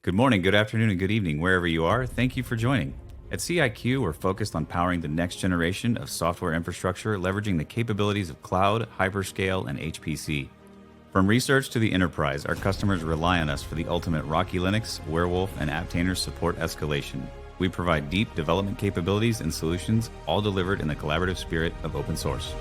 Good morning, good afternoon, and good evening, wherever you are. Thank you for joining. At CIQ, we're focused on powering the next generation of software infrastructure, leveraging the capabilities of cloud, hyperscale, and HPC. From research to the enterprise, our customers rely on us for the ultimate Rocky Linux, Warewulf, and Aptainer support escalation. We provide deep development capabilities and solutions, all delivered in the collaborative spirit of open source.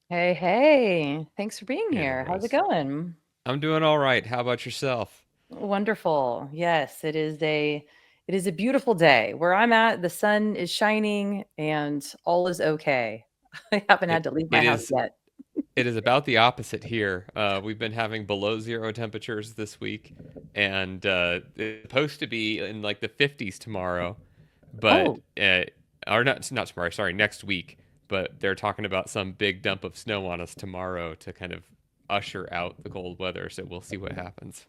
Hey, hey, thanks for being Hey there, here. How's it Rose. going? I'm doing all right. How about yourself? Wonderful. Yes, it is a beautiful day. Where I'm at, the sun is shining and all is okay. I haven't had It to leave my it house is yet. it is about the opposite here. We've been having below zero temperatures this week, and it's supposed to be in like the 50s tomorrow, but Oh, or not tomorrow. Sorry, next week. But they're talking about some big dump of snow on us tomorrow to kind of usher out the cold weather. So we'll see what happens.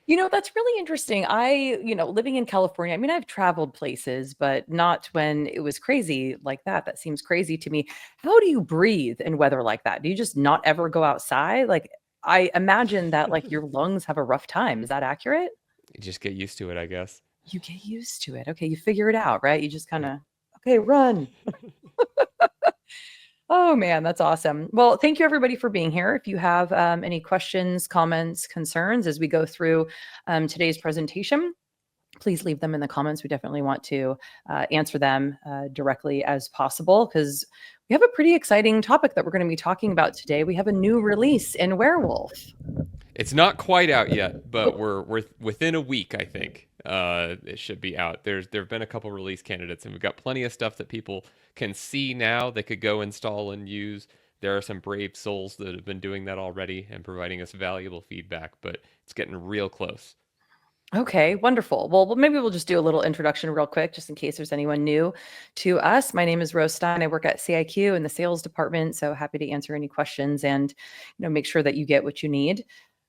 that's really interesting. Living in California, I mean, I've traveled places, but not when it was crazy like that. That seems crazy to me. How do you breathe in weather like that? Do you just not ever go outside? Like, I imagine that like your lungs have a rough time. Is that accurate? You just get used to it, I guess. You get used to it. Okay, you figure it out, right? You just Yep. kinda, "Okay, run." Oh, man, that's awesome. Well, thank you everybody for being here. If you have, any questions, comments, concerns as we go through, today's presentation, please leave them in the comments. We definitely want to, answer them, directly as possible because we have a pretty exciting topic that we're gonna be talking about today. We have a new release in Werewolf. It's not quite out yet, but we're within a week, I think. It should be out. There've been a couple release candidates, and we've got plenty of stuff that people can see now. They could go install and use. There are some brave souls that have been doing that already and providing us valuable feedback, but it's getting real close. Okay, wonderful. Well, maybe we'll just do a little introduction real quick, just in case there's anyone new to us. My name is Rose Stein. I work at CIQ in the sales department, so happy to answer any questions and make sure that you get what you need.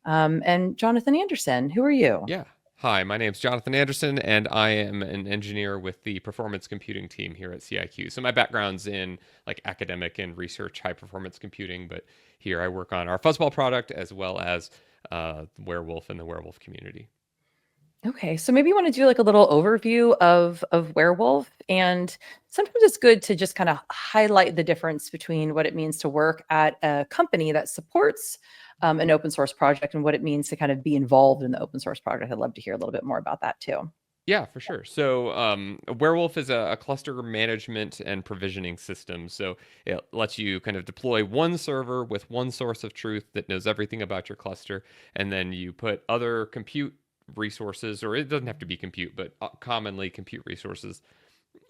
And Jonathan Anderson, who are you? Yeah. Hi, my name's Jonathan Anderson, and I am an engineer with the performance computing team here at CIQ. So my background's in like academic and research high performance computing, but here I work on our Fuzzball product as well as Werewolf and the Werewolf community. Okay, so maybe you want to do like a little overview of Werewolf, and sometimes it's good to just kind of highlight the difference between what it means to work at a company that supports an open source project and what it means to kind of be involved in the open source project. I'd love to hear a little bit more about that too. Yeah, for sure. So, Werewolf is a cluster management and provisioning system. So, it lets you kind of deploy one server with one source of truth that knows everything about your cluster. And then you put other compute resources, or it doesn't have to be compute, but commonly compute resources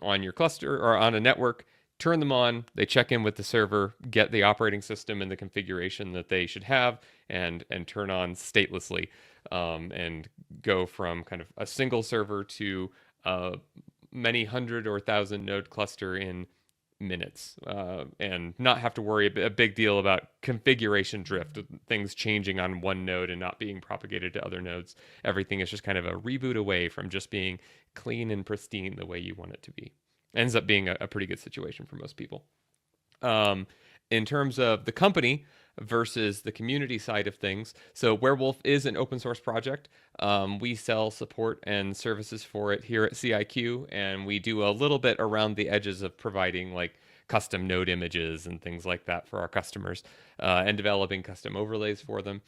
on your cluster or on a network, turn them on, they check in with the server, get the operating system and the configuration that they should have, and turn on statelessly, and go from kind of a single server to a many hundred or thousand node cluster in minutes, and not have to worry a big deal about configuration drift, things changing on one node and not being propagated to other nodes. Everything is just kind of a reboot away from just being clean and pristine the way you want it to be. Ends up being a pretty good situation for most people. Um, in terms of the company versus the community side of things, so Werewolf is an open source project. We sell support and services for it here at CIQ, and we do a little bit around the edges of providing like custom node images and things like that for our customers, and developing custom overlays for them.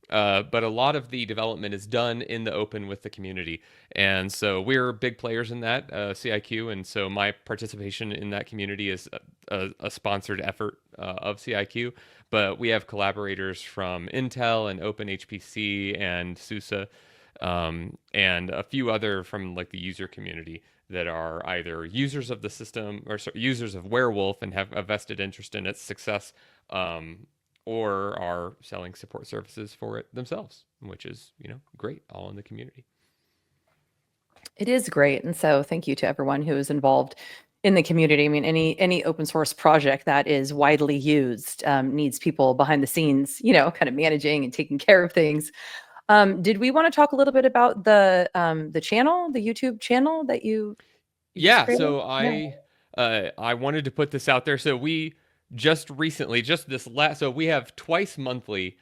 But a lot of the development is done in the open with the community. And so we're big players in that, CIQ. And so my participation in that community is a sponsored effort of CIQ. But we have collaborators from Intel and OpenHPC and SUSE, and a few other from like the user community that are either users of the system or users of Werewolf and have a vested interest in its success, or are selling support services for it themselves, which is, great, all in the community. It is great, and so thank you to everyone who is involved in the community. I mean, any open source project that is widely used needs people behind the scenes, kind of managing and taking care of things. Did we want to talk a little bit about the channel, the YouTube channel that you just Yeah, created? so I wanted to put this out there. So we just recently, just this last, so we have twice monthly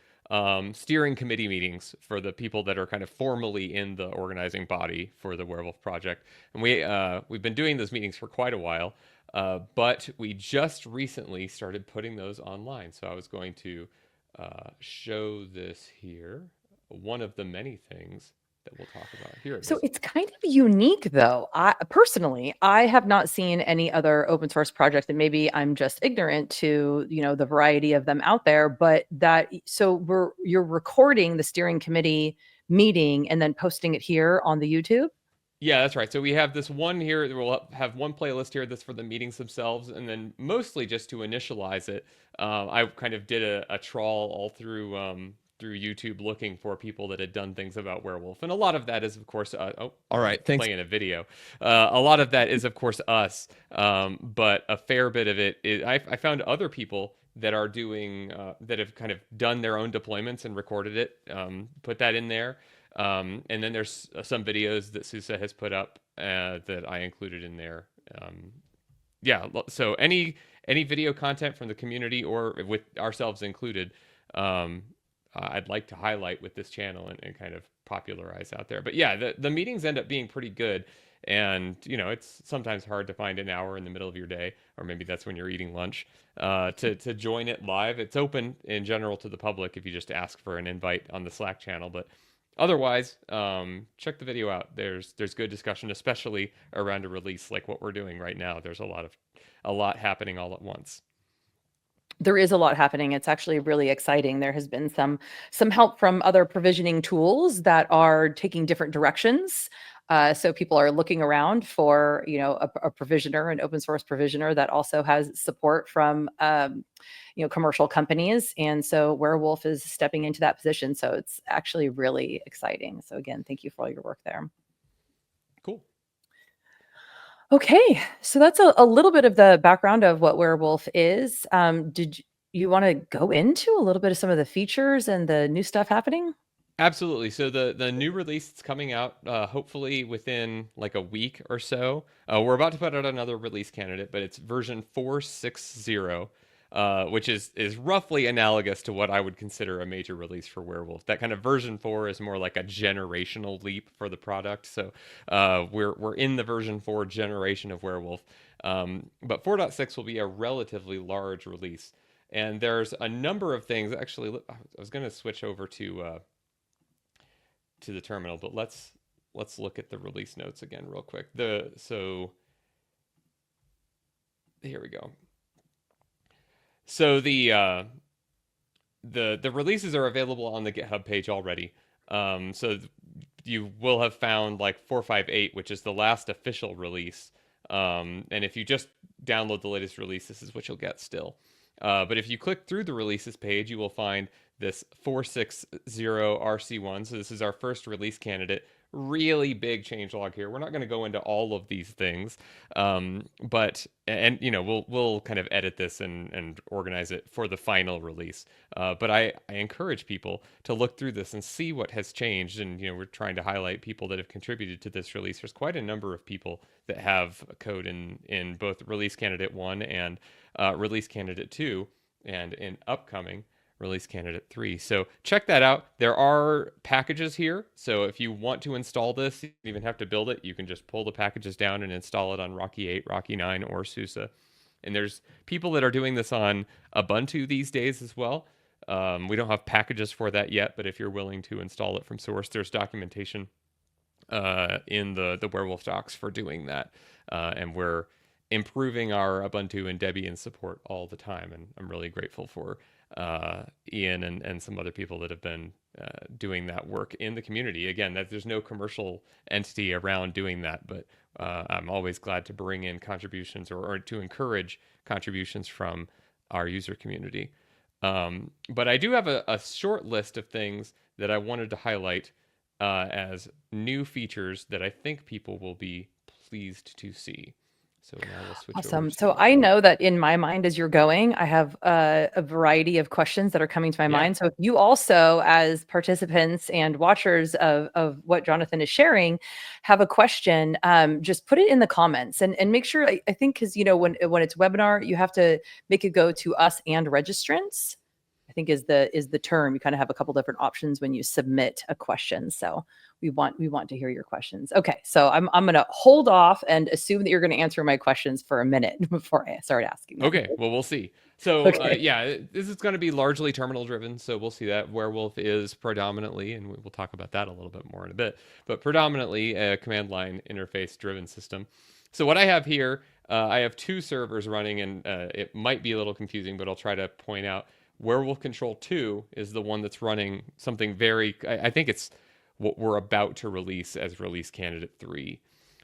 steering committee meetings for the people that are kind of formally in the organizing body for the Werewolf project, and we've been doing those meetings for quite a while, but we just recently started putting those online. So I was going to show this here, one of the many things that we'll talk about. Here it So is. it's kind of unique though. I personally, I have not seen any other open source project, and maybe I'm just ignorant to, the variety of them out there, but you're recording the steering committee meeting and then posting it here on the YouTube? Yeah, that's right. So we have this one here. We'll have one playlist here that's for the meetings themselves, and then mostly just to initialize it, I kind of did a trawl all through YouTube looking for people that had done things about Werewolf, and a lot of that is, of course, All right, thanks. playing a video. A lot of that is, of course, us, but a fair bit of it is I found other people that are doing that have kind of done their own deployments and recorded it, put that in there. And then there's some videos that Susa has put up that I included in there. Yeah, so any video content from the community or with ourselves included, I'd like to highlight with this channel and kind of popularize out there. But yeah, the meetings end up being pretty good. And, it's sometimes hard to find an hour in the middle of your day, or maybe that's when you're eating lunch, to join it live. It's open in general to the public if you just ask for an invite on the Slack channel. But otherwise, check the video out. There's good discussion, especially around a release like what we're doing right now. There's a lot happening all at once. There is a lot happening. It's actually really exciting. There has been some help from other provisioning tools that are taking different directions. So people are looking around for, a provisioner, an open source provisioner that also has support from, commercial companies. And so Warewulf is stepping into that position. So it's actually really exciting. So again, thank you for all your work there. Cool. Okay, so that's a little bit of the background of what Warewulf is. Did you want to go into a little bit of some of the features and the new stuff happening? Absolutely. So the new release is coming out hopefully within like a week or so. We're about to put out another release candidate, but it's version 4.6.0, which is roughly analogous to what I would consider a major release for Werewolf. That kind of version 4 is more like a generational leap for the product. So we're in the version 4 generation of Werewolf. But 4.6 will be a relatively large release. And there's a number of things. Actually, I was going to switch over to the terminal, but let's look at the release notes again real quick. So here we go. So the releases are available on the GitHub page already. So you will have found like 4.5.8, which is the last official release. And if you just download the latest release, this is what you'll get still. But if you click through the releases page, you will find this 4.6.0 RC1. So this is our first release candidate. Really big changelog here. We're not going to go into all of these things, but we'll kind of edit this and organize it for the final release. But I encourage people to look through this and see what has changed. And we're trying to highlight people that have contributed to this release. There's quite a number of people that have code in both release candidate 1 and release candidate 2, and in upcoming release candidate 3. So check that out. There are packages here. So if you want to install this, you don't even have to build it. You can just pull the packages down and install it on Rocky 8, Rocky 9, or SUSE. And there's people that are doing this on Ubuntu these days as well. We don't have packages for that yet, but if you're willing to install it from source, there's documentation in the Warewulf docs for doing that. And we're improving our Ubuntu and Debian support all the time. And I'm really grateful for Ian and some other people that have been doing that work in the community. Again, that there's no commercial entity around doing that, but I'm always glad to bring in contributions or to encourage contributions from our user community. But I do have a short list of things that I wanted to highlight as new features that I think people will be pleased to see. So now we'll switch over Awesome. to... So I know that in my mind, as you're going, I have a variety of questions that are coming to my mind. So if you also, as participants and watchers of what Jonathan is sharing, have a question, just put it in the comments and make sure, I think, because, you know, when it's webinar, you have to make it go to us and registrants, I think is the term. You kind of have a couple different options when you submit a question. So we want to hear your questions. Okay, so I'm going to hold off and assume that you're going to answer my questions for a minute before I start asking them. Okay, well, we'll see. So Okay. yeah, this is going to be largely terminal driven. So we'll see that Warewulf is predominantly, and we'll talk about that a little bit more in a bit, but predominantly a command line interface driven system. So what I have here, I have two servers running, and it might be a little confusing, but I'll try to point out. Warewulf Control 2 is the one that's running something very, I think it's what we're about to release as release candidate 3.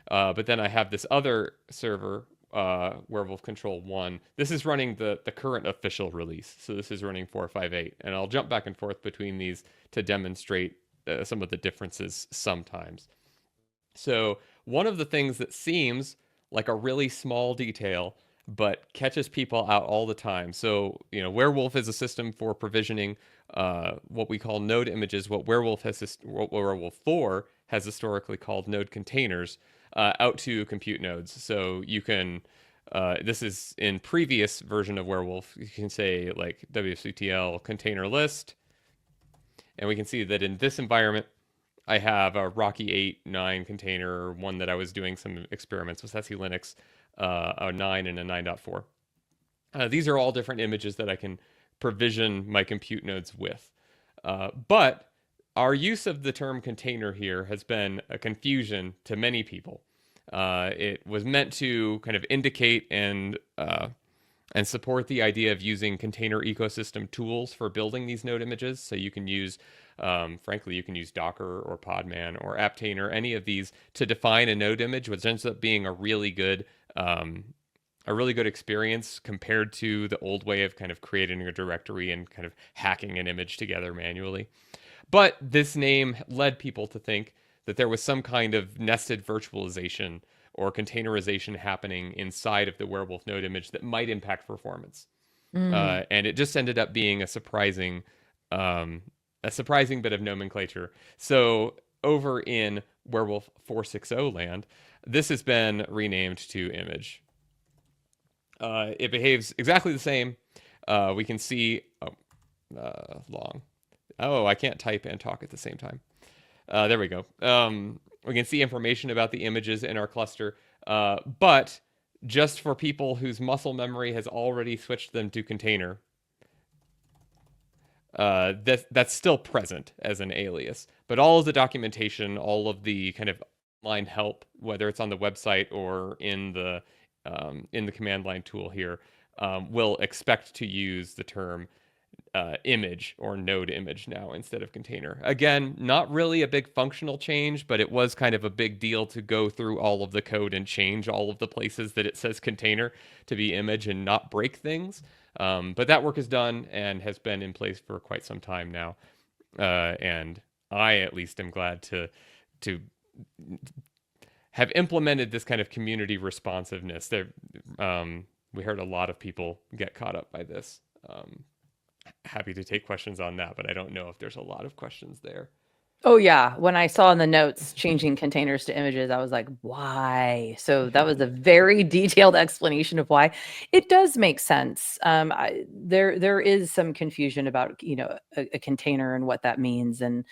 But then I have this other server, Werewolf Control 1. This is running the current official release. So this is running 4.5.8. And I'll jump back and forth between these to demonstrate some of the differences sometimes. So one of the things that seems like a really small detail but catches people out all the time. So, you know, Warewulf is a system for provisioning what we call node images, what Warewulf 4 has historically called node containers, out to compute nodes. So you can, this is in previous version of Warewulf, you can say like wctl container list, and we can see that in this environment, I have a Rocky 8, 9 container, one that I was doing some experiments with SESI Linux, a 9 and a 9.4. These are all different images that I can provision my compute nodes with. But our use of the term container here has been a confusion to many people. It was meant to kind of indicate and support the idea of using container ecosystem tools for building these node images. So you can use, frankly, you can use Docker or Podman or Aptane or any of these to define a node image, which ends up being a really good experience compared to the old way of kind of creating a directory and kind of hacking an image together manually. But this name led people to think that there was some kind of nested virtualization or containerization happening inside of the Warewulf node image that might impact performance. And it just ended up being a surprising bit of nomenclature. So over in Warewulf 4.6.0 land, this has been renamed to image. It behaves exactly the same. We can see long. Oh, I can't type and talk at the same time. There we go. We can see information about the images in our cluster, but just for people whose muscle memory has already switched them to container, that's still present as an alias. But all of the documentation, all of the kind of line help, whether it's on the website or in the command line tool here, will expect to use the term image or node image now instead of container. Again, not really a big functional change, but it was kind of a big deal to go through all of the code and change all of the places that it says container to be image and not break things. But that work is done and has been in place for quite some time now. And I, at least, am glad to have implemented this kind of community responsiveness. We heard a lot of people get caught up by this. Happy to take questions on that, but I don't know if there's a lot of questions there. Oh yeah, when I saw in the notes changing containers to images, I was like, why? So that was a very detailed explanation of why. It does make sense. There is some confusion about, you know, a container and what that means, and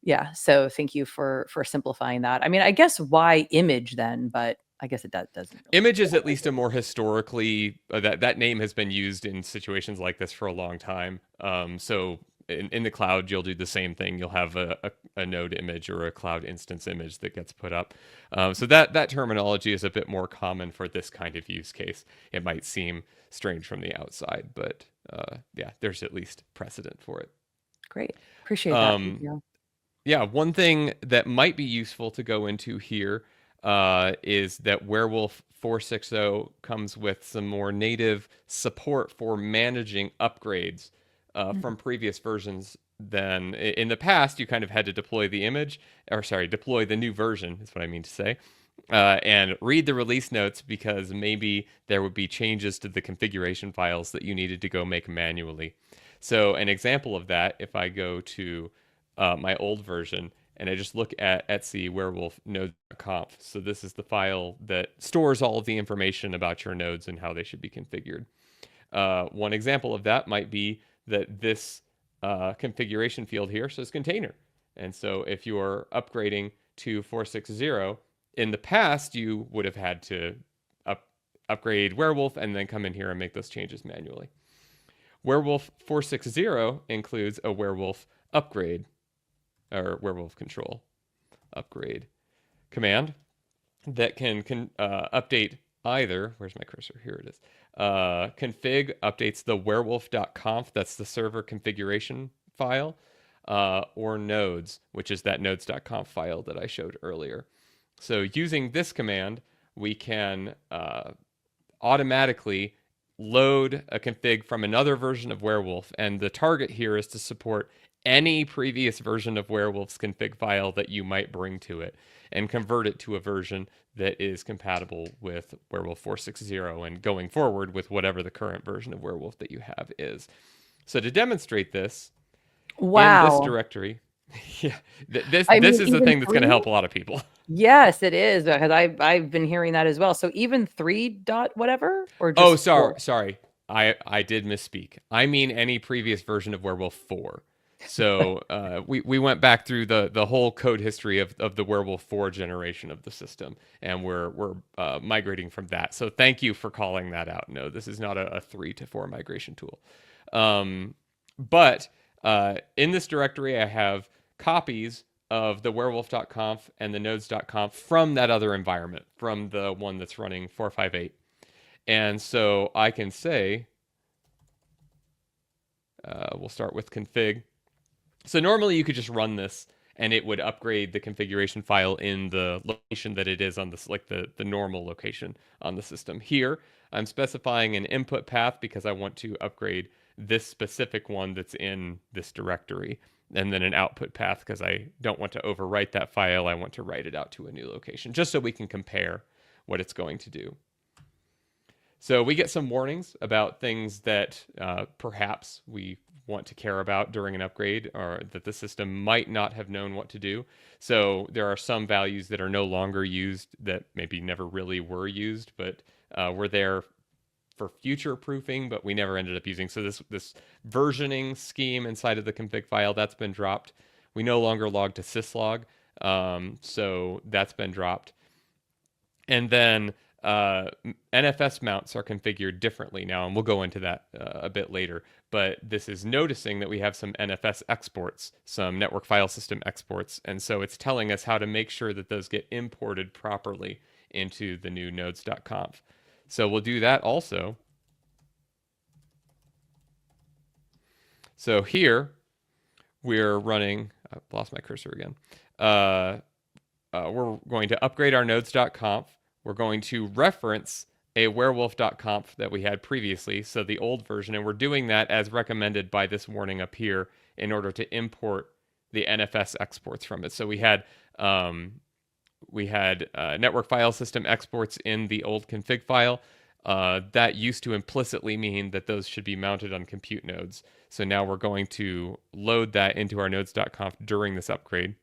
yeah. So thank you for simplifying that. I mean, I guess why image then, but I guess it doesn't. Really image is at least a more historically that name has been used in situations like this for a long time. So in the cloud, you'll do the same thing. You'll have a node image or a cloud instance image that gets put up. So that terminology is a bit more common for this kind of use case. It might seem strange from the outside, but yeah, there's at least precedent for it. Great. Appreciate that. Thank you. Yeah, one thing that might be useful to go into here is that Warewulf 4.6.0 comes with some more native support for managing upgrades from previous versions. Than in the past, you kind of had to deploy the image, or sorry, deploy the new version is what I mean to say. and read the release notes, because maybe there would be changes to the configuration files that you needed to go make manually. So an example of that, if I go to my old version and I just look at etc werewolf node.conf. So this is the file that stores all of the information about your nodes and how they should be configured. One example of that might be that this configuration field here says container. And so if you're upgrading to 4.6.0, in the past, you would have had to upgrade Warewulf and then come in here and make those changes manually. Warewulf 4.6.0 includes a Warewulf upgrade, or Warewulf control upgrade command that can update either, where's my cursor? Here it is. Config updates the warewulf.conf, that's the server configuration file, or nodes, which is that nodes.conf file that I showed earlier. So using this command, we can automatically load a config from another version of Warewulf, and the target here is to support any previous version of Warewulf's config file that you might bring to it, and convert it to a version that is compatible with Warewulf 4.6.0 and going forward with whatever the current version of Warewulf that you have is. So to demonstrate this, in this directory, yeah, this is the thing that's going to help a lot of people. Yes, it is, because I've been hearing that as well. So even 3 dot whatever, or just sorry, I did misspeak. I mean any previous version of Warewulf 4. So we went back through the whole code history of the Warewulf 4 generation of the system, and we're migrating from that. So thank you for calling that out. No, this is not a 3 to 4 migration tool. But in this directory, I have copies of the warewulf.conf and the nodes.conf from that other environment, from the one that's running 4.5.8. And so I can say, we'll start with config. So normally you could just run this and it would upgrade the configuration file in the location that it is on this, like the normal location on the system. Here, I'm specifying an input path because I want to upgrade this specific one that's in this directory, and then an output path because I don't want to overwrite that file. I want to write it out to a new location, just so we can compare what it's going to do. So we get some warnings about things that perhaps we want to care about during an upgrade, or that the system might not have known what to do. So there are some values that are no longer used that maybe never really were used, but were there for future proofing, but we never ended up using. So this versioning scheme inside of the config file, that's been dropped. We no longer log to syslog, so that's been dropped. And then NFS mounts are configured differently now, and we'll go into that a bit later. But this is noticing that we have some NFS exports, some network file system exports, and so it's telling us how to make sure that those get imported properly into the new nodes.conf. So we'll do that also. So here we're running, I've lost my cursor again. We're going to upgrade our nodes.conf. We're going to reference a warewulf.conf that we had previously, so the old version, and we're doing that as recommended by this warning up here in order to import the NFS exports from it. So we had network file system exports in the old config file. That used to implicitly mean that those should be mounted on compute nodes. So now we're going to load that into our nodes.conf during this upgrade.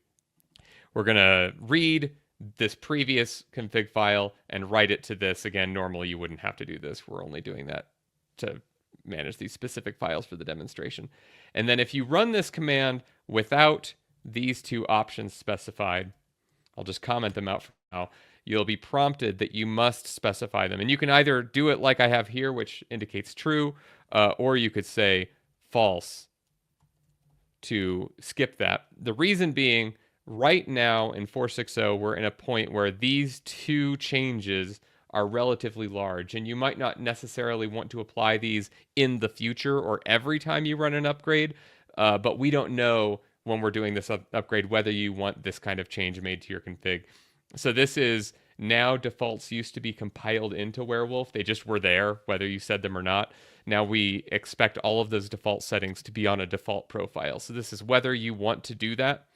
We're going to read this previous config file and write it to this. Again, normally you wouldn't have to do this. We're only doing that to manage these specific files for the demonstration. And then if you run this command without these two options specified, I'll just comment them out for now, you'll be prompted that you must specify them. And you can either do it like I have here, which indicates true, or you could say false to skip that. The reason being, right now in 4.6.0, we're in a point where these two changes are relatively large, and you might not necessarily want to apply these in the future or every time you run an upgrade, but we don't know when we're doing this upgrade whether you want this kind of change made to your config. So this is now defaults used to be compiled into Warewulf. They just were there, whether you said them or not. Now we expect all of those default settings to be on a default profile. So this is whether you want to do that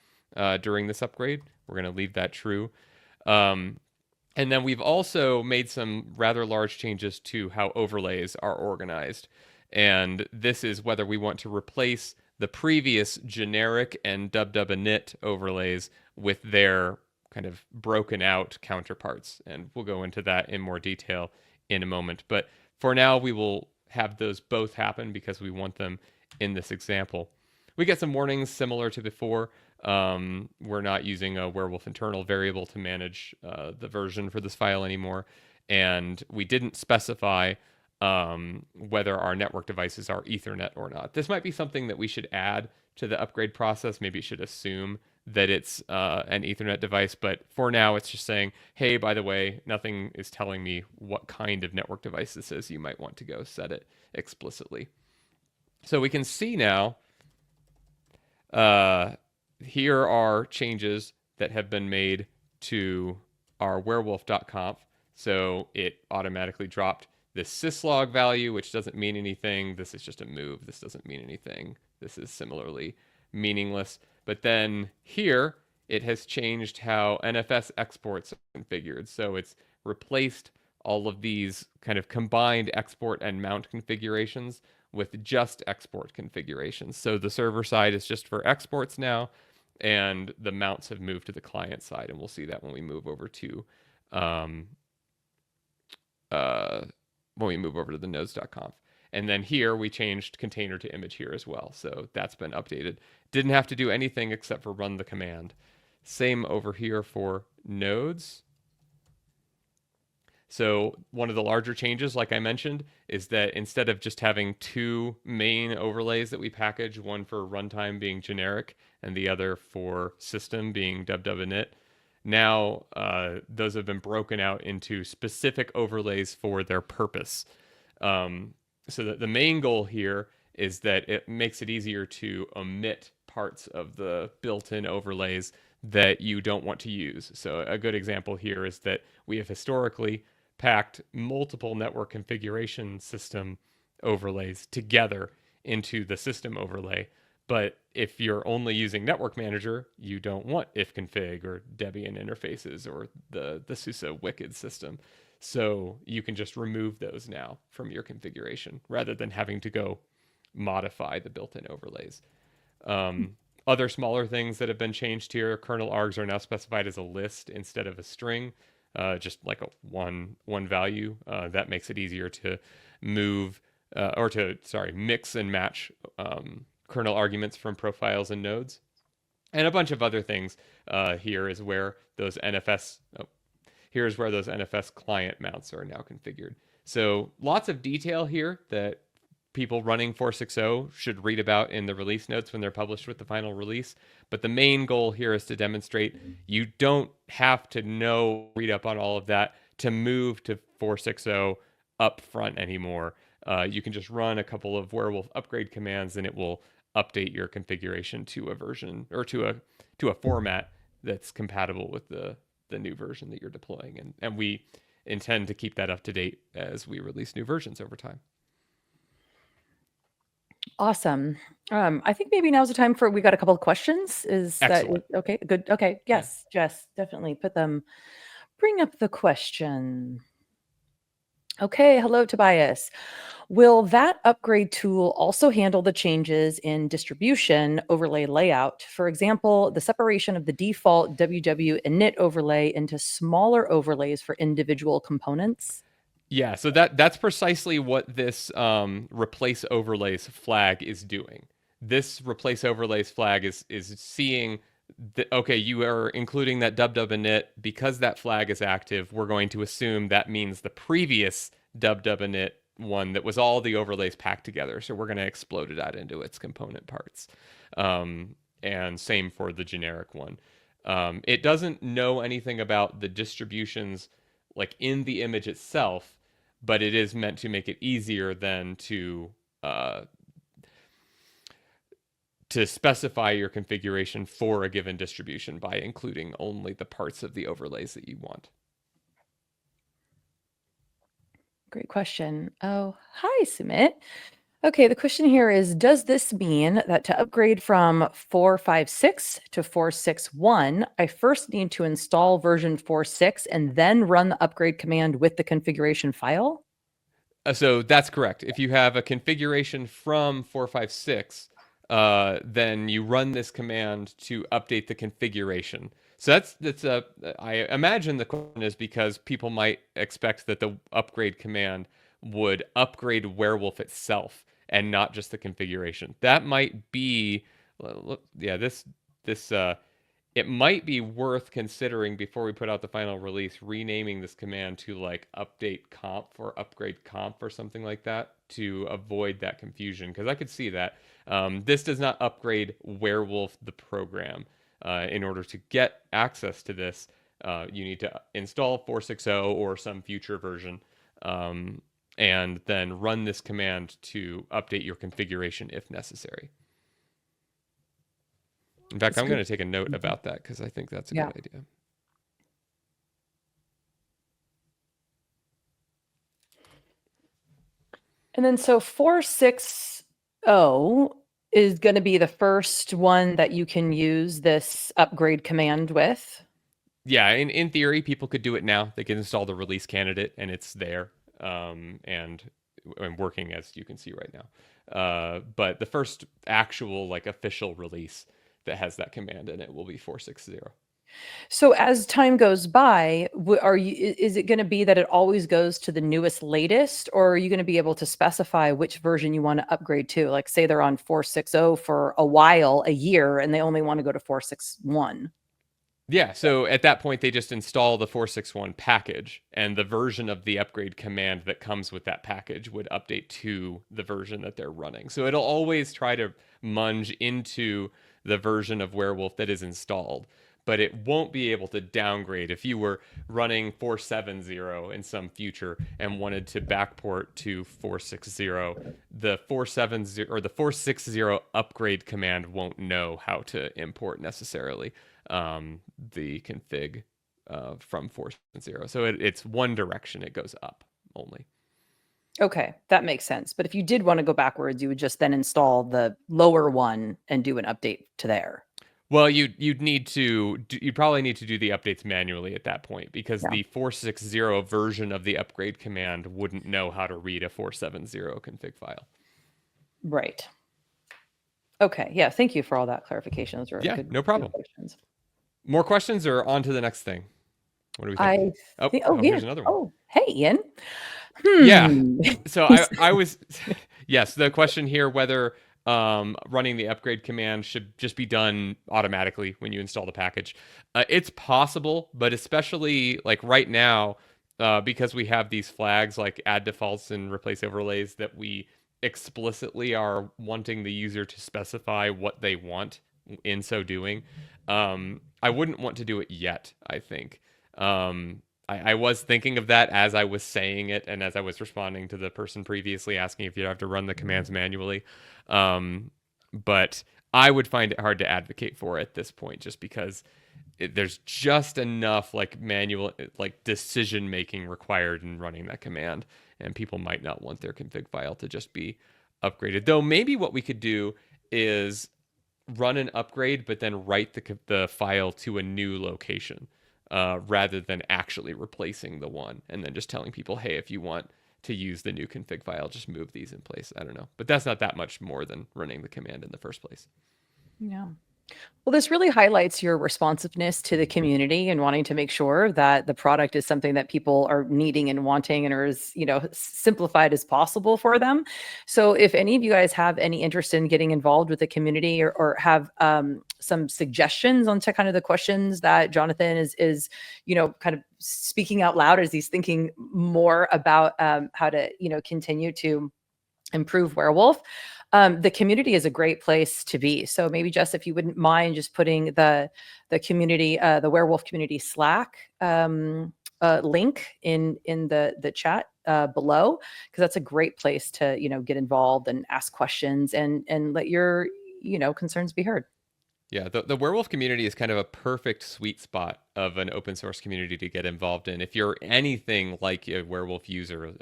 during this upgrade. We're going to leave that true. And then we've also made some rather large changes to how overlays are organized. And this is whether we want to replace the previous generic and dub init overlays with their kind of broken out counterparts. And we'll go into that in more detail in a moment. But for now, we will have those both happen because we want them in this example. We get some warnings similar to before. We're not using a Warewulf internal variable to manage the version for this file anymore. And we didn't specify whether our network devices are Ethernet or not. This might be something that we should add to the upgrade process. Maybe it should assume that it's an Ethernet device, but for now it's just saying, hey, by the way, nothing is telling me what kind of network device this is. You might want to go set it explicitly. So we can see now, here are changes that have been made to our werewolf.conf. So it automatically dropped this syslog value, which doesn't mean anything. This is just a move. This doesn't mean anything. This is similarly meaningless. But then here, it has changed how NFS exports are configured. So it's replaced all of these kind of combined export and mount configurations with just export configurations. So the server side is just for exports now, and the mounts have moved to the client side. And we'll see that when we move over to the nodes.conf. And then here we changed container to image here as well. So that's been updated. Didn't have to do anything except for run the command. Same over here for nodes. So one of the larger changes, like I mentioned, is that instead of just having two main overlays that we package, one for runtime being generic and the other for system being dub init, now those have been broken out into specific overlays for their purpose. So that the main goal here is that it makes it easier to omit parts of the built-in overlays that you don't want to use. So a good example here is that we have historically packed multiple network configuration system overlays together into the system overlay. But if you're only using Network Manager, you don't want ifconfig or Debian interfaces or the SUSE Wicked system. So you can just remove those now from your configuration rather than having to go modify the built-in overlays. Other smaller things that have been changed here, kernel args are now specified as a list instead of a string, just like a one value. That makes it easier to move mix and match kernel arguments from profiles and nodes. And a bunch of other things. Here is where those NFS client mounts are now configured. So lots of detail here that people running 4.6.0 should read about in the release notes when they're published with the final release. But the main goal here is to demonstrate you don't have to read up on all of that to move to 4.6.0 up front anymore. You can just run a couple of Warewulf upgrade commands and it will update your configuration to a version or to a format that's compatible with the new version that you're deploying. And we intend to keep that up to date as we release new versions over time. Awesome. I think maybe now's the time we got a couple of questions. Is Excellent. that okay? Good. Okay. Yes, Jess, definitely bring up the question. Okay. Hello, Tobias. Will that upgrade tool also handle the changes in distribution overlay layout? For example, the separation of the default WW init overlay into smaller overlays for individual components? Yeah, so that's precisely what this replace overlays flag is doing. This replace overlays flag is seeing okay, you are including that dub init. Because that flag is active, we're going to assume that means the previous dub init one that was all the overlays packed together. So we're going to explode it out into its component parts. And same for the generic one. It doesn't know anything about the distributions like in the image itself, but it is meant to make it easier then to specify your configuration for a given distribution by including only the parts of the overlays that you want. Great question. Oh, hi, Sumit. Okay, the question here is, does this mean that to upgrade from 4.5.6 to 4.6.1, I first need to install version 4.6 and then run the upgrade command with the configuration file? So that's correct. If you have a configuration from 4.5.6, then you run this command to update the configuration. So that's I imagine the question is because people might expect that the upgrade command would upgrade Warewulf itself and not just the configuration. That might be, yeah, this it might be worth considering before we put out the final release, renaming this command to like update comp or upgrade comp or something like that to avoid that confusion. Because I could see that this does not upgrade Warewulf the program. In order to get access to this, you need to install 4.6.0 or some future version, and then run this command to update your configuration if necessary. In fact, That's I'm going good. to take a note about that because I think that's a Yeah. good idea. And then so 4.6.0 is going to be the first one that you can use this upgrade command with. Yeah, in theory, people could do it now. They can install the release candidate and it's there, and working as you can see right now. But the first actual like official release that has that command in it will be 4.6.0. So as time goes by, is it going to be that it always goes to the newest latest, or are you going to be able to specify which version you want to upgrade to? Like say they're on 4.6.0 for a while, a year, and they only want to go to 4.6.1. Yeah, so at that point, they just install the 4.6.1 package, and the version of the upgrade command that comes with that package would update to the version that they're running. So it'll always try to munge into the version of Warewulf that is installed, but it won't be able to downgrade. If you were running 4.7.0 in some future and wanted to backport to 4.6.0, the 4.7.0 or the 4.6.0 upgrade command won't know how to import necessarily the config from 4.0. So it's one direction, it goes up only. Okay, that makes sense. But if you did want to go backwards, you would just then install the lower one and do an update to there. Well, you'd probably need to do the updates manually at that point because Yeah. the 4.6.0 version of the upgrade command wouldn't know how to read a 4.7.0 config file. Right. Okay. Yeah. Thank you for all that clarification. Those are Yeah, good, no good problem. questions. More questions or on to the next thing? What do we think? I think. Oh, yeah. Here's another one. Oh, hey, Ian. Yeah. Hmm. So I was yes, the question here whether running the upgrade command should just be done automatically when you install the package. It's possible, but especially like right now, because we have these flags like add defaults and replace overlays that we explicitly are wanting the user to specify what they want in so doing. I wouldn't want to do it yet, I think. I was thinking of that as I was saying it and as I was responding to the person previously asking if you'd have to run the commands manually. But I would find it hard to advocate for at this point just because there's just enough like manual like decision making required in running that command, and people might not want their config file to just be upgraded. Though maybe what we could do is run an upgrade but then write the file to a new location, rather than actually replacing the one and then just telling people, hey, if you want to use the new config file, just move these in place. I don't know. But that's not that much more than running the command in the first place. Yeah. Well, this really highlights your responsiveness to the community and wanting to make sure that the product is something that people are needing and wanting and are as, simplified as possible for them. So if any of you guys have any interest in getting involved with the community or have some suggestions onto kind of the questions that Jonathan is kind of speaking out loud as he's thinking more about how to, continue to improve Warewulf. The community is a great place to be. So maybe Jess, if you wouldn't mind just putting the community, the Warewulf community Slack link in the chat below, because that's a great place to get involved and ask questions and let your concerns be heard. Yeah, the Werewolf community is kind of a perfect sweet spot of an open source community to get involved in. If you're anything like a Werewolf user,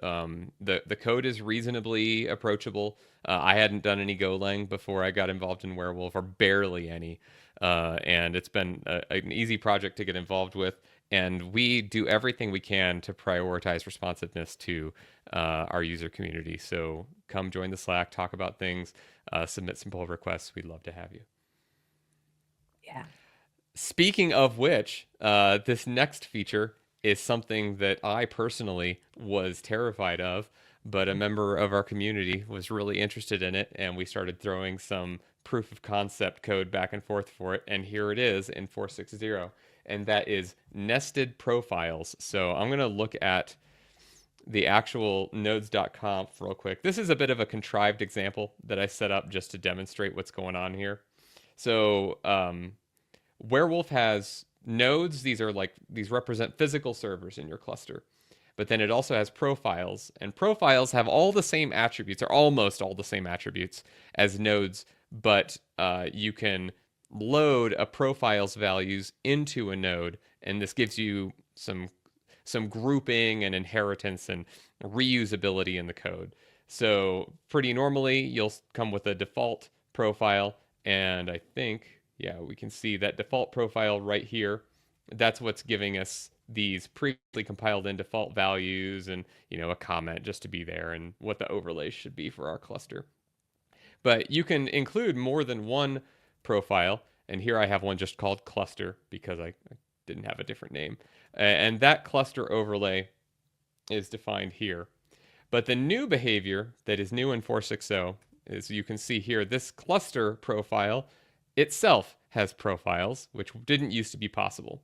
the code is reasonably approachable. I hadn't done any Golang before I got involved in Werewolf, or barely any, and it's been an easy project to get involved with. And we do everything we can to prioritize responsiveness to our user community. So come join the Slack, talk about things, submit some pull requests. We'd love to have you. Yeah. Speaking of which, this next feature is something that I personally was terrified of, but a member of our community was really interested in it, and we started throwing some proof of concept code back and forth for it, and here it is in 4.6.0, and that is nested profiles. So I'm going to look at the actual nodes.conf real quick. This is a bit of a contrived example that I set up just to demonstrate what's going on here. So Warewulf has nodes. These represent physical servers in your cluster. But then it also has profiles, and profiles have all the same attributes, or almost all the same attributes as nodes, but you can load a profile's values into a node, and this gives you some grouping and inheritance and reusability in the code. So pretty normally, you'll come with a default profile, and I think, yeah, we can see that default profile right here. That's what's giving us these previously compiled in default values and, a comment just to be there and what the overlays should be for our cluster. But you can include more than one profile. And here I have one just called cluster because I didn't have a different name. And that cluster overlay is defined here. But the new behavior that is new in 4.6.0 is, you can see here, this cluster profile itself has profiles, which didn't used to be possible.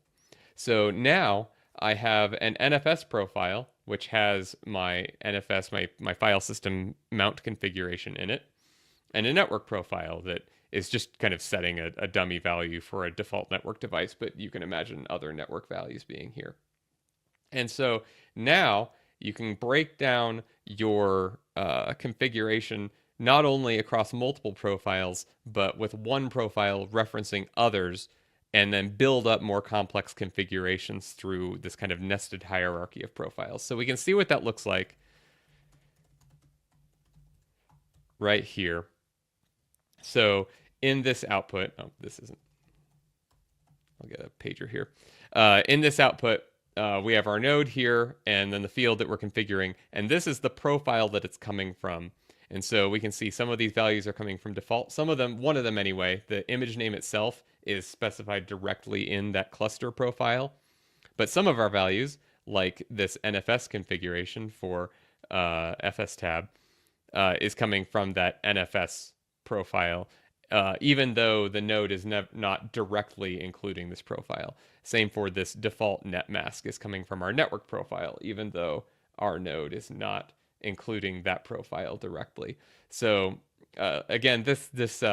So now I have an NFS profile, which has my NFS, my file system mount configuration in it, and a network profile that is just kind of setting a dummy value for a default network device, but you can imagine other network values being here. And so now you can break down your configuration not only across multiple profiles, but with one profile referencing others, and then build up more complex configurations through this kind of nested hierarchy of profiles. So we can see what that looks like right here. So in this output, this isn't, I'll get a pager here. In this output, we have our node here, and then the field that we're configuring, and this is the profile that it's coming from. And so we can see some of these values are coming from default. Some of them, one of them anyway, the image name itself is specified directly in that cluster profile. But some of our values, like this NFS configuration for FS tab, is coming from that NFS profile, even though the node is not directly including this profile. Same for this default net mask is coming from our network profile, even though our node is not including that profile directly. So again, this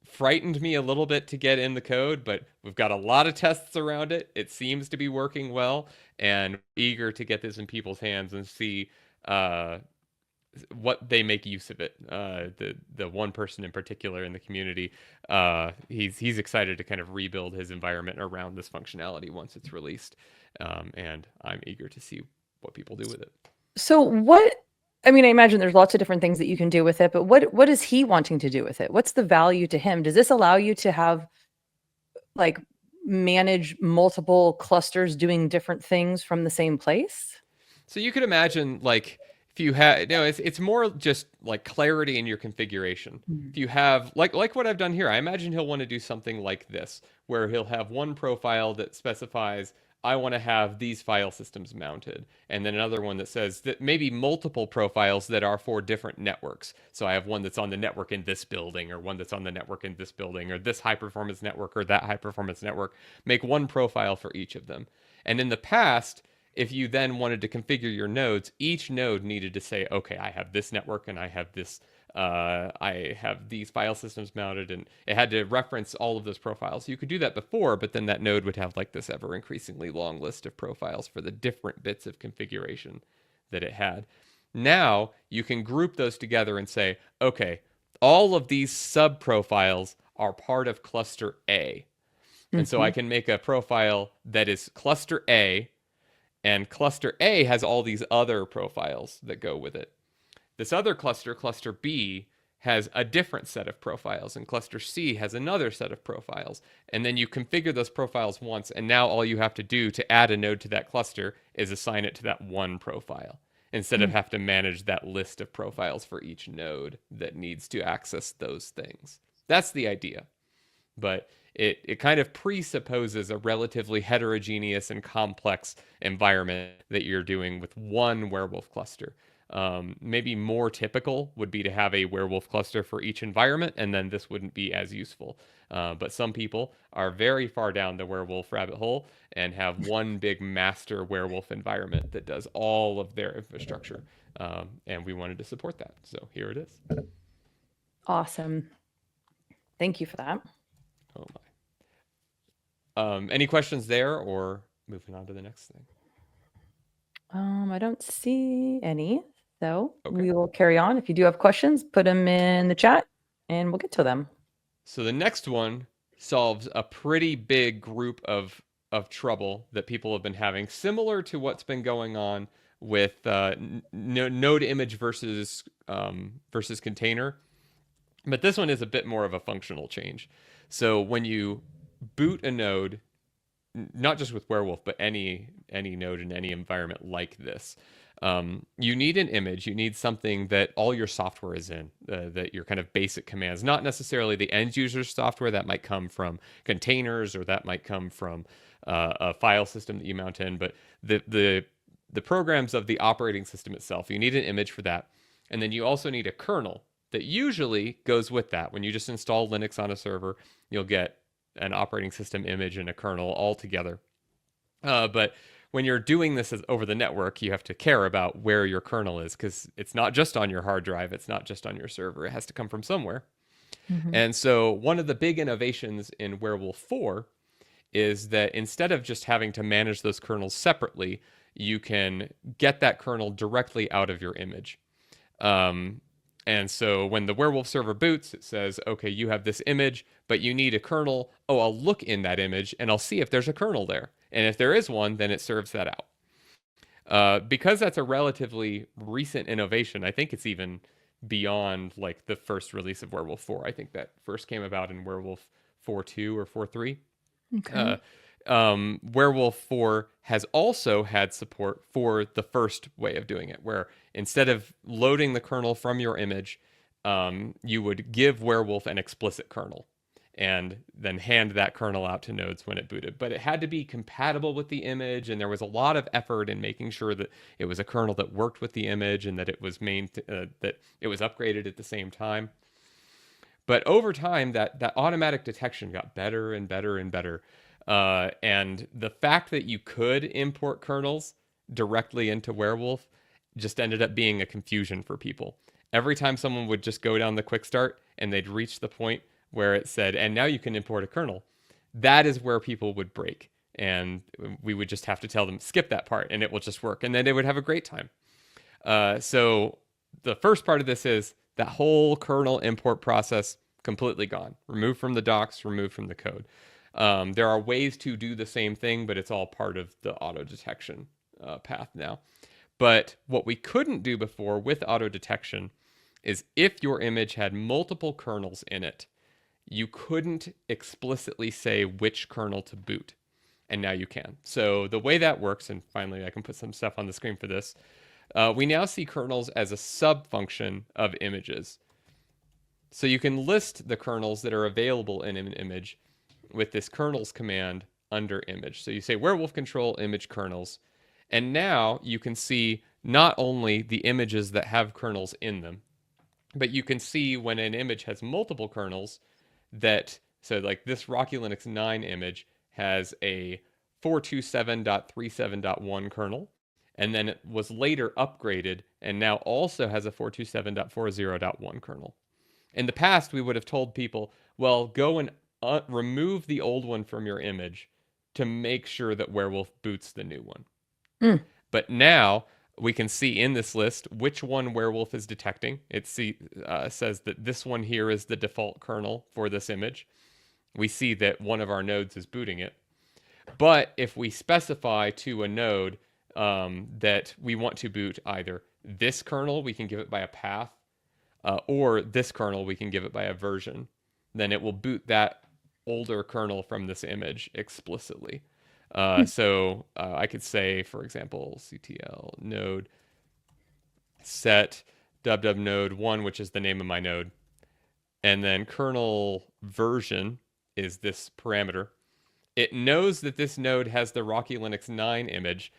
frightened me a little bit to get in the code, but we've got a lot of tests around it. It seems to be working well, and eager to get this in people's hands and see what they make use of it. The one person in particular in the community, he's excited to kind of rebuild his environment around this functionality once it's released, and I'm eager to see what people do with it. So I imagine there's lots of different things that you can do with it, but what is he wanting to do with it? What's the value to him? Does this allow you to have, like, manage multiple clusters doing different things from the same place? So you could imagine, like, if you have, it's more just like clarity in your configuration. If you have, like what I've done here, I imagine he'll want to do something like this, where he'll have one profile that specifies, I want to have these file systems mounted, and then another one that says that maybe multiple profiles that are for different networks. So I have one that's on the network in this building, or one that's on the network in this building, or this high performance network, or that high performance network. Make one profile for each of them. And in the past, if you then wanted to configure your nodes, each node needed to say, okay, I have this network and I have this, I have these file systems mounted, and it had to reference all of those profiles. You could do that before, but then that node would have like this ever increasingly long list of profiles for the different bits of configuration that it had. Now you can group those together and say, okay, all of these sub profiles are part of cluster A. And so Mhm. I can make a profile that is cluster A, and cluster A has all these other profiles that go with it. This other cluster, cluster B, has a different set of profiles, and cluster C has another set of profiles. And then you configure those profiles once, and now all you have to do to add a node to that cluster is assign it to that one profile, instead of Mm. have to manage that list of profiles for each node that needs to access those things. That's the idea. But it kind of presupposes a relatively heterogeneous and complex environment that you're doing with one werewolf cluster. Maybe more typical would be to have a werewolf cluster for each environment, and then this wouldn't be as useful. But some people are very far down the werewolf rabbit hole and have one big master werewolf environment that does all of their infrastructure. And we wanted to support that. So here it is. Awesome. Thank you for that. Oh my. Any questions there, or moving on to the next thing? I don't see any, so Okay. we will carry on. If you do have questions, put them in the chat and we'll get to them. So the next one solves a pretty big group of trouble that people have been having, similar to what's been going on with node image versus versus container. But this one is a bit more of a functional change. So when you boot a node, not just with Warewulf, but any node in any environment like this, you need an image. You need something that all your software is in, that your kind of basic commands, not necessarily the end user software that might come from containers or that might come from a file system that you mount in, but the programs of the operating system itself. You need an image for that, and then you also need a kernel that usually goes with that. When you just install Linux on a server, you'll get an operating system image and a kernel all together. But when you're doing this over the network, you have to care about where your kernel is, because it's not just on your hard drive, it's not just on your server, it has to come from somewhere. Mhm. And so one of the big innovations in Warewulf 4 is that instead of just having to manage those kernels separately, you can get that kernel directly out of your image. And so when the Warewulf server boots, it says, okay, you have this image, but you need a kernel. Oh, I'll look in that image and I'll see if there's a kernel there. And if there is one, then it serves that out. Because that's a relatively recent innovation, I think it's even beyond like the first release of Warewulf 4. I think that first came about in Warewulf 4.2 or 4.3. Okay. Warewulf 4 has also had support for the first way of doing it, where instead of loading the kernel from your image, you would give Warewulf an explicit kernel and then hand that kernel out to nodes when it booted. But it had to be compatible with the image, and there was a lot of effort in making sure that it was a kernel that worked with the image and that it was that it was upgraded at the same time. But over time, that automatic detection got better and better and better. And the fact that you could import kernels directly into Warewulf just ended up being a confusion for people. Every time someone would just go down the quick start and they'd reach the point where it said, and now you can import a kernel, that is where people would break. And we would just have to tell them, skip that part and it will just work. And then they would have a great time. So the first part of this is that whole kernel import process completely gone, removed from the docs, removed from the code. There are ways to do the same thing, but it's all part of the auto detection path now. But what we couldn't do before with auto detection is if your image had multiple kernels in it, you couldn't explicitly say which kernel to boot. And now you can. So the way that works, and finally I can put some stuff on the screen for this, we now see kernels as a sub-function of images. So you can list the kernels that are available in an image with this kernels command under image. So you say Warewulf control image kernels, and now you can see not only the images that have kernels in them, but you can see when an image has multiple kernels that, so like this Rocky Linux 9 image has a 427.37.1 kernel, and then it was later upgraded and now also has a 427.40.1 kernel. In the past, we would have told people, well, go and remove the old one from your image to make sure that Warewulf boots the new one. But now we can see in this list which one Warewulf is detecting. It says that this one here is the default kernel for this image. We see that one of our nodes is booting it. But if we specify to a node that we want to boot either this kernel, we can give it by a path, or this kernel, we can give it by a version, then it will boot that older kernel from this image explicitly. So I could say, for example, ctl node set www node 1, which is the name of my node, and then kernel version is this parameter. It knows that this node has the Rocky Linux 9 image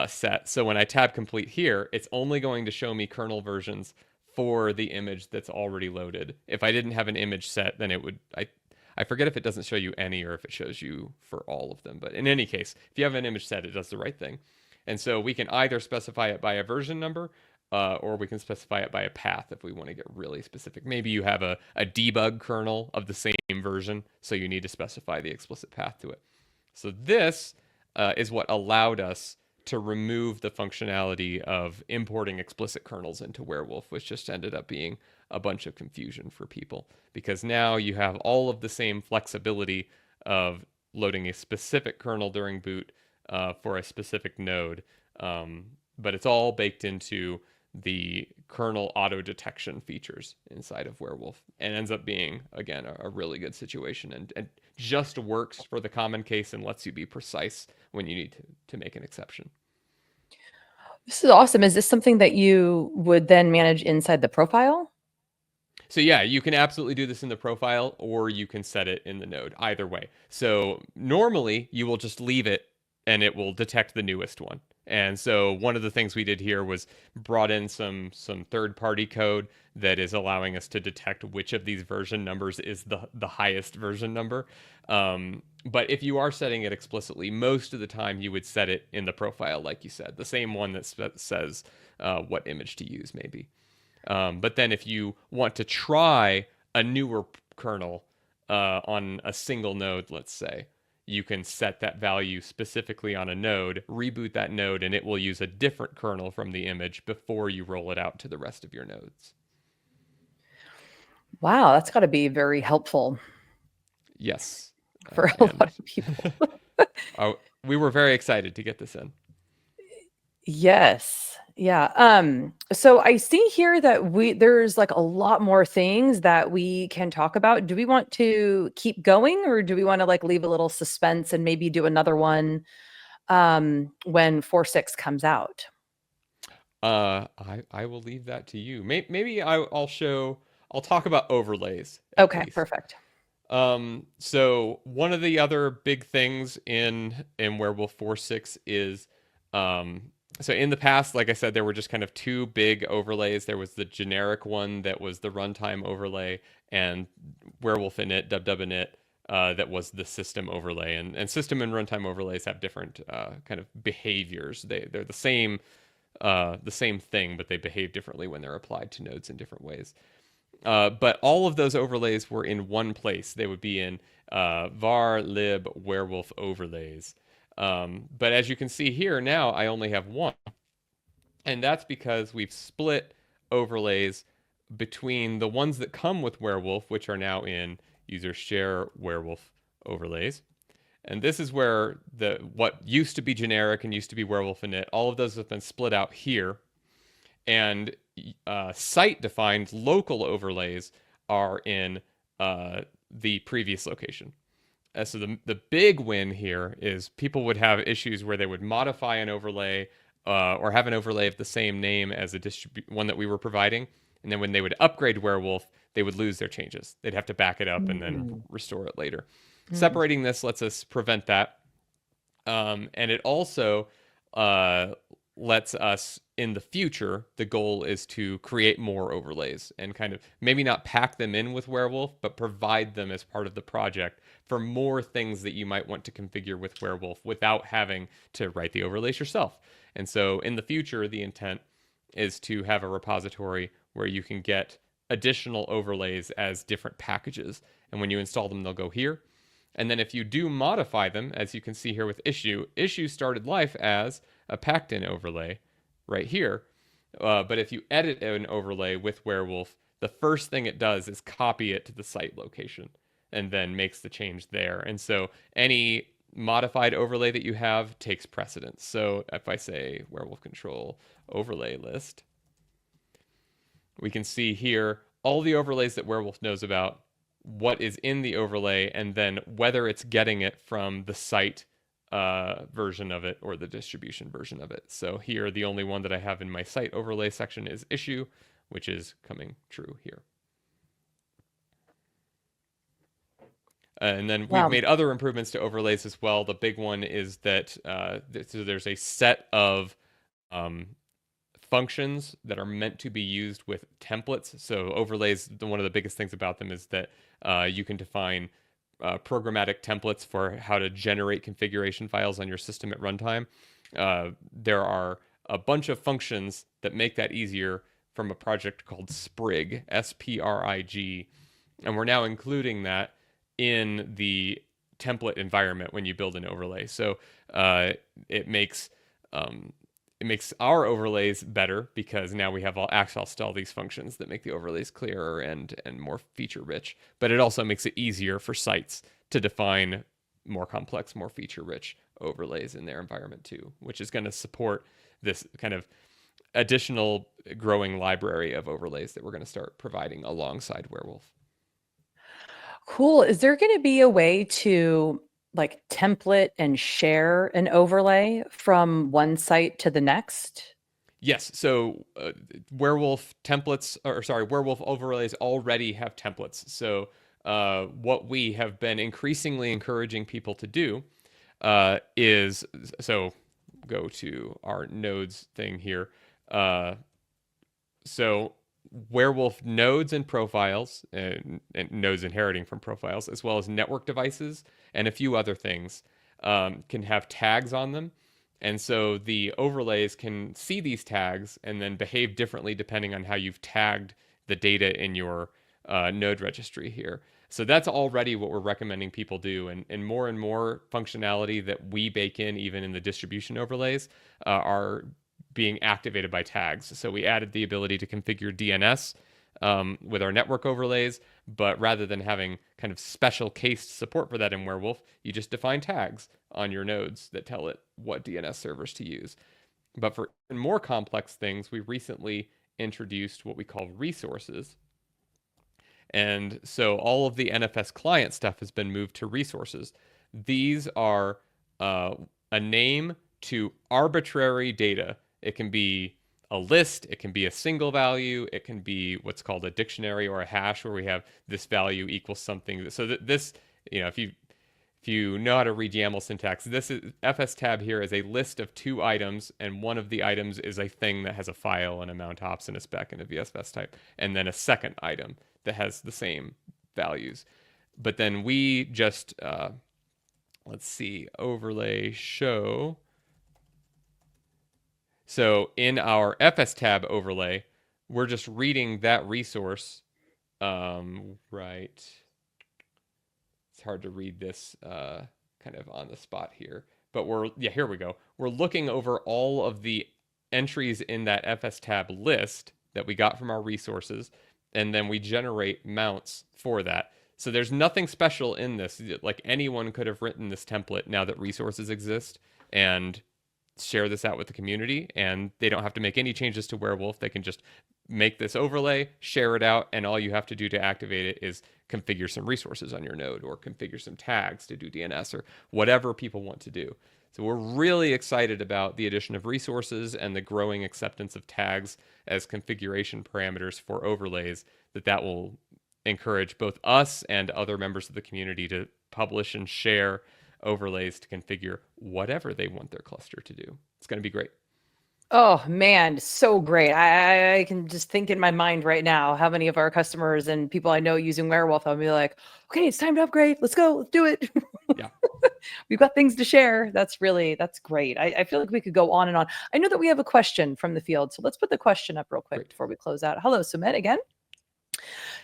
set. So when I tab complete here, it's only going to show me kernel versions for the image that's already loaded. If I didn't have an image set, then it would, I forget if it doesn't show you any or if it shows you for all of them. But in any case, if you have an image set, it does the right thing. And so we can either specify it by a version number, or we can specify it by a path if we want to get really specific. Maybe you have a debug kernel of the same version, so you need to specify the explicit path to it. So this is what allowed us to remove the functionality of importing explicit kernels into Warewulf, which just ended up being a bunch of confusion for people, because now you have all of the same flexibility of loading a specific kernel during boot for a specific node, but it's all baked into the kernel auto detection features inside of Warewulf, and ends up being, again, a really good situation, and just works for the common case and lets you be precise when you need to make an exception. This is awesome. Is this something that you would then manage inside the profile? So yeah, you can absolutely do this in the profile, or you can set it in the node, either way. So normally you will just leave it and it will detect the newest one. And so one of the things we did here was brought in some third-party code that is allowing us to detect which of these version numbers is the highest version number. But if you are setting it explicitly, most of the time you would set it in the profile, like you said, the same one that says what image to use, maybe. But then if you want to try a newer kernel on a single node, let's say, you can set that value specifically on a node, reboot that node, and it will use a different kernel from the image before you roll it out to the rest of your nodes. Wow, that's got to be very helpful. Yes. For a lot of people. We were very excited to get this in. Yes. Yeah. So I see here that there's like a lot more things that we can talk about. Do we want to keep going, or do we want to like leave a little suspense and maybe do another one when 4.6 comes out? I will leave that to you. Maybe I'll talk about overlays. Okay, perfect. So one of the other big things in Warewulf 4.6 is so in the past, like I said, there were just kind of two big overlays. There was the generic one that was the runtime overlay, and Warewulf init, www init, that was the system overlay. And system and runtime overlays have different kind of behaviors. They're the same thing, but they behave differently when they're applied to nodes in different ways. But all of those overlays were in one place. They would be in var lib Warewulf overlays. But as you can see here now, I only have one. And that's because we've split overlays between the ones that come with Warewulf, which are now in user share Warewulf overlays. And this is where what used to be generic and used to be Warewulf init, all of those have been split out here. And site-defined local overlays are in the previous location. So the big win here is people would have issues where they would modify an overlay or have an overlay of the same name as one that we were providing. And then when they would upgrade Warewulf, they would lose their changes. They'd have to back it up and then restore it later. Separating this lets us prevent that. And it also lets us, in the future, the goal is to create more overlays and kind of maybe not pack them in with Warewulf, but provide them as part of the project for more things that you might want to configure with Warewulf without having to write the overlays yourself. And so in the future, the intent is to have a repository where you can get additional overlays as different packages. And when you install them, they'll go here. And then if you do modify them, as you can see here with issue started life as a packed in overlay. right here. But if you edit an overlay with Warewulf, the first thing it does is copy it to the site location and then makes the change there. And so any modified overlay that you have takes precedence. So if I say Warewulf control overlay list, we can see here all the overlays that Warewulf knows about, what is in the overlay, and then whether it's getting it from the site version of it or the distribution version of it. So here, the only one that I have in my site overlay section is issue, which is coming true here. And then we've made other improvements to overlays as well. The big one is that so there's a set of functions that are meant to be used with templates. So overlays, one of the biggest things about them is that you can define programmatic templates for how to generate configuration files on your system at runtime. There are a bunch of functions that make that easier from a project called Sprig, S-P-R-I-G, and we're now including that in the template environment when you build an overlay. So it makes our overlays better because now we have access to all these functions that make the overlays clearer and more feature rich. But it also makes it easier for sites to define more complex, more feature rich overlays in their environment too, which is going to support this kind of additional growing library of overlays that we're going to start providing alongside Warewulf. Cool. Is there going to be a way to like template and share an overlay from one site to the next? Yes. So Warewulf templates, or sorry, Warewulf overlays already have templates. So what we have been increasingly encouraging people to do is, so go to our nodes thing here. So Warewulf nodes and profiles, and nodes inheriting from profiles, as well as network devices and a few other things, can have tags on them. And so the overlays can see these tags and then behave differently depending on how you've tagged the data in your node registry here. So that's already what we're recommending people do. And more functionality that we bake in, even in the distribution overlays, are being activated by tags. So we added the ability to configure DNS with our network overlays, but rather than having kind of special case support for that in Warewulf, you just define tags on your nodes that tell it what DNS servers to use. But for even more complex things, we recently introduced what we call resources. And so all of the NFS client stuff has been moved to resources. These are a name to arbitrary data. It can be a list, it can be a single value, it can be what's called a dictionary or a hash where we have this value equals something. So that this, if you know how to read YAML syntax, this is FS tab here is a list of 2 items, and one of the items is a thing that has a file and a mount ops and a spec and a VSFS type, and then a second item that has the same values. But then we just, let's see, overlay show. So in our FS tab overlay, we're just reading that resource, right? It's hard to read this kind of on the spot here, but here we go. We're looking over all of the entries in that FS tab list that we got from our resources, and then we generate mounts for that. So there's nothing special in this. Like anyone could have written this template now that resources exist and share this out with the community, and they don't have to make any changes to Warewulf. They can just make this overlay, share it out, and all you have to do to activate it is configure some resources on your node or configure some tags to do DNS or whatever people want to do. So we're really excited about the addition of resources and the growing acceptance of tags as configuration parameters for overlays, that will encourage both us and other members of the community to publish and share overlays to configure whatever they want their cluster to do. It's going to be great. Oh man, so great. I can just think in my mind right now how many of our customers and people I know using Warewulf, I'll be like, okay, it's time to upgrade. Let's go. Let's do it. Yeah. We've got things to share. That's great. I feel like we could go on and on. I know that we have a question from the field. So let's put the question up real quick before we close out. Hello, Sumit again.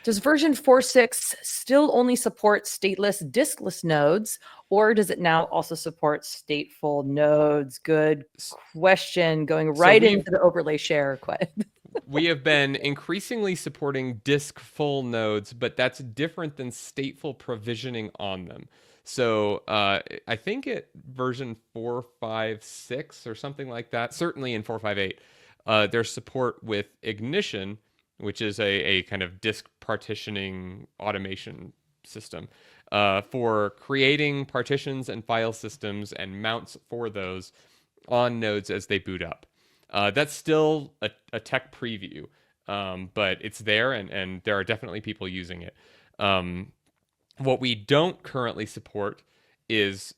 Does version 4.6 still only support stateless diskless nodes, or does it now also support stateful nodes? Good question. Going So right into the overlay share question. we have been increasingly supporting disk full nodes, but that's different than stateful provisioning on them. So I think at version 4.5.6 or something like that, certainly in 4.5.8, there's support with Ignition, which is a kind of disk partitioning automation system for creating partitions and file systems and mounts for those on nodes as they boot up. That's still a tech preview, but it's there, and there are definitely people using it. What we don't currently support is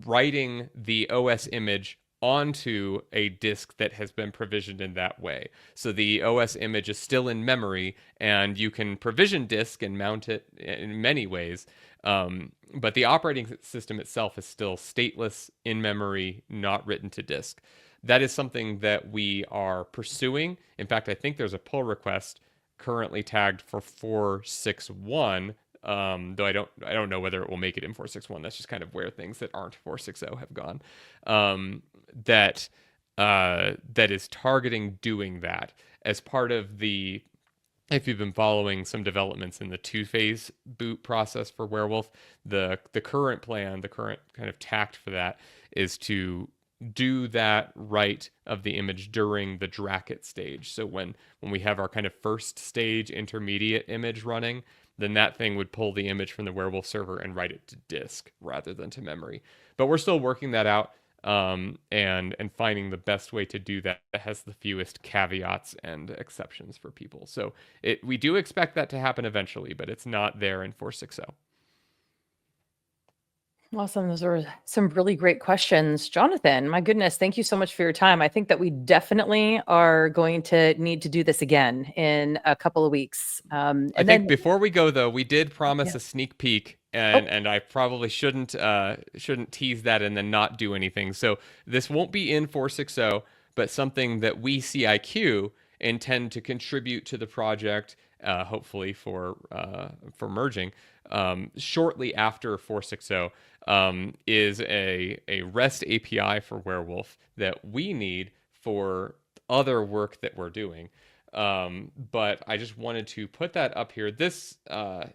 writing the OS image onto a disk that has been provisioned in that way. So the OS image is still in memory, and you can provision disk and mount it in many ways. But the operating system itself is still stateless, in memory, not written to disk. That is something that we are pursuing. In fact, I think there's a pull request currently tagged for 4.6.1, though I don't know whether it will make it in 4.6.1. That's just kind of where things that aren't 4.6.0 have gone. That is targeting doing that as part of the. If you've been following some developments in the two-phase boot process for Warewulf, the current plan, the current kind of tact for that is to do that write of the image during the Dracket stage. So when we have our kind of first stage intermediate image running, then that thing would pull the image from the Warewulf server and write it to disk rather than to memory. But we're still working that out, and finding the best way to do that has the fewest caveats and exceptions for people. So we do expect that to happen eventually, but it's not there in 4.6.0. Awesome. Those are some really great questions. Jonathan, my goodness, thank you so much for your time. I think that we definitely are going to need to do this again in a couple of weeks. I think before we go, though, we did promise a sneak peek, Oh. and I probably shouldn't tease that and then not do anything. So this won't be in 4.6.0, but something that we CIQ intend to contribute to the project, hopefully for merging shortly after 4.6.0. Is a REST API for Warewulf that we need for other work that we're doing. But I just wanted to put that up here. This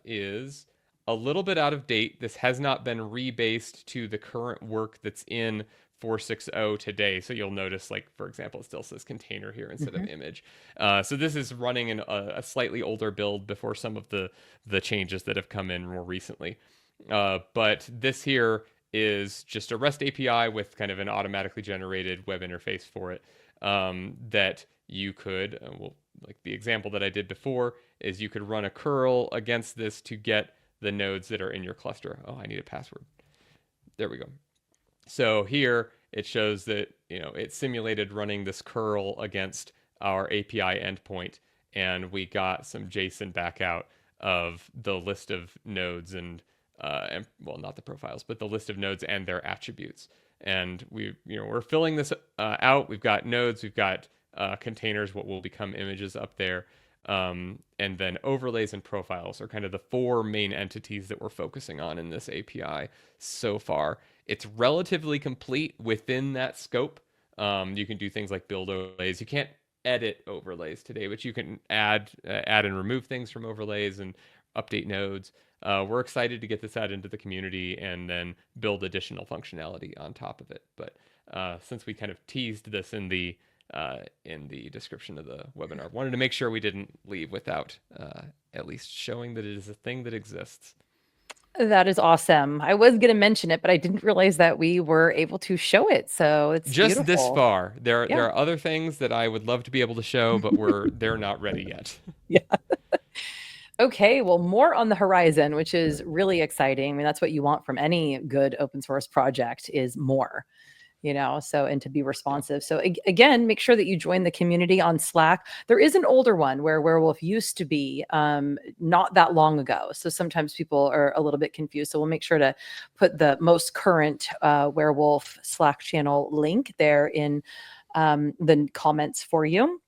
is a little bit out of date. This has not been rebased to the current work that's in 4.6.0 today. So you'll notice, like, for example, it still says container here instead of image. So this is running in a slightly older build before some of the changes that have come in more recently. But this here is just a REST API with kind of an automatically generated web interface for it, that you could, like the example that I did before, is you could run a curl against this to get the nodes that are in your cluster. Oh, I need a password. There we go. So here it shows that, it simulated running this curl against our API endpoint, and we got some JSON back out of the list of nodes and well, not the profiles, but the list of nodes and their attributes. And we're filling this out. We've got nodes, we've got containers, what will become images up there. And then overlays and profiles are kind of the four main entities that we're focusing on in this API so far. It's relatively complete within that scope. You can do things like build overlays. You can't edit overlays today, but you can add and remove things from overlays and update nodes. We're excited to get this out into the community and then build additional functionality on top of it. But since we kind of teased this in the description of the webinar, wanted to make sure we didn't leave without at least showing that it is a thing that exists. That is awesome. I was going to mention it, but I didn't realize that we were able to show it. So it's just beautiful. This far. There are other things that I would love to be able to show, but they're not ready yet. Yeah. Okay, well, more on the horizon, which is really exciting. I mean, that's what you want from any good open source project, is more, so, and to be responsive. So again, make sure that you join the community on Slack. There is an older one where Warewulf used to be not that long ago. So sometimes people are a little bit confused. So we'll make sure to put the most current Warewulf Slack channel link there in the comments for you.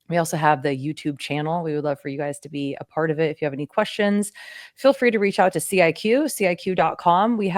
We also have the YouTube channel. We would love for you guys to be a part of it. If you have any questions, feel free to reach out to ciq.com. We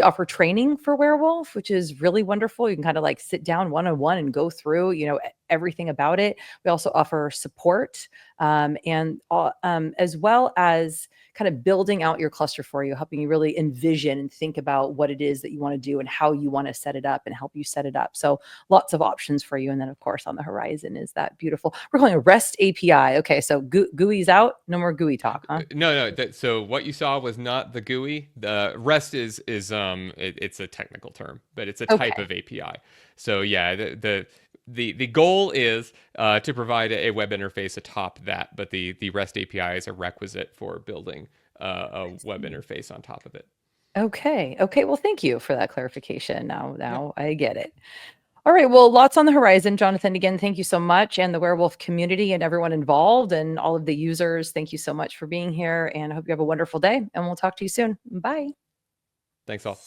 offer training for Warewulf, which is really wonderful. You can kind of like sit down one-on-one and go through, everything about it. We also offer support, as well as kind of building out your cluster for you, helping you really envision and think about what it is that you want to do and how you want to set it up and help you set it up. So lots of options for you. And then of course on the horizon is that beautiful, we're calling it REST API. Okay. So GUI's out. No more GUI talk, huh? No. So what you saw was not the GUI. The REST it's a technical term, but it's a type of API. So yeah, the goal is to provide a web interface atop that, but the REST API is a requisite for building a web interface on top of it. Okay. Well, thank you for that clarification. Now I get it. All right. Well, lots on the horizon, Jonathan. Again, thank you so much. And the Warewulf community and everyone involved and all of the users, thank you so much for being here. And I hope you have a wonderful day. And we'll talk to you soon. Bye. Thanks all.